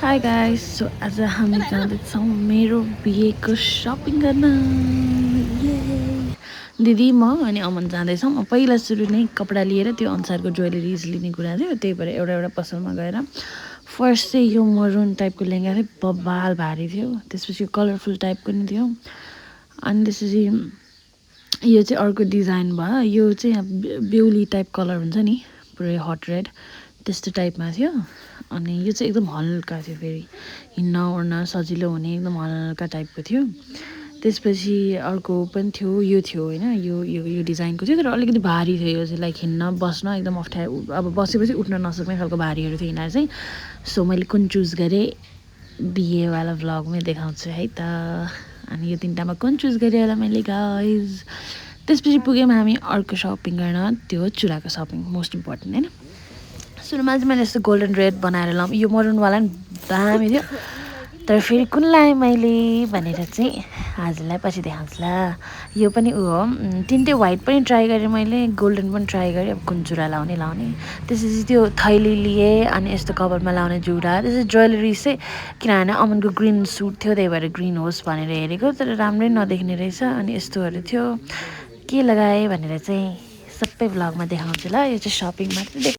High guys, so आज हामी जाँदैछौँ मेरो बिहेको सपिङ गर्न। दिदी म अनि अमन जाँदैछौँ। पहिला सुरु नै कपडा लिएर त्यो अनुसारको ज्वेलरिज लिने कुरा थियो, त्यही भएर एउटा एउटा पसलमा गएर फर्स्ट चाहिँ यो मरुन टाइपको लेहेङ्गा थियो, बब्बाल भारी थियो। त्यसपछि कलरफुल टाइपको नि थियो, अनि त्यसपछि यो चाहिँ अर्को डिजाइन भयो। यो चाहिँ बेहुली टाइप कलर हुन्छ नि, पुरै हट रेड त्यस्तो टाइपमा थियो। अनि यो चाहिँ एकदम हल्का थियो, फेरि हिँड्न ओर्न सजिलो हुने एकदम हल्का टाइपको थियो। त्यसपछि अर्को पनि थियो, यो थियो होइन, यो डिजाइनको थियो, तर अलिकति भारी थियो। यो चाहिँ लाइक हिँड्न बस्न एकदम अप्ठ्यारो, अब बसेपछि उठ्न नसक्ने खालको भारीहरू थियो यिनीहरू चाहिँ। सो मैले कुन चुज गरेँ बिहेवाला भ्लगमै देखाउँछु है त। अनि यो तिनवटामा कुन चुज गरेँ होला मैले गाइज। त्यसपछि पुग्यौँ हामी अर्को सपिङ गर्न, त्यो चुराको सपिङ, मोस्ट इम्पोर्टेन्ट होइन। सुरुमा चाहिँ मैले यस्तो गोल्डन रेड बनाएर लाउँ, यो मरुनवाला नि दामी थियो, तर फेरि कुन लाएँ मैले भनेर चाहिँ हजुरलाई पछि देखाउँछु ल। यो पनि ऊ हो, तिनटै वाइट पनि ट्राई गरेँ मैले, गोल्डन पनि ट्राई गरेँ, अब कुन चुरा लाउने। त्यसपछि त्यो थैली लिएँ, अनि यस्तो कपालमा लाउने जुरा। त्यसपछि ज्वेलरी चाहिँ किनभने अमनको ग्रिन सुट थियो, त्यही भएर ग्रिन होस् भनेर हेरेको, तर राम्रै नदेख्ने रहेछ। अनि यस्तोहरू थियो, के लगाएँ भनेर चाहिँ सबै भ्लगमा देखाउँछु ल। यो चाहिँ सपिङ मात्रै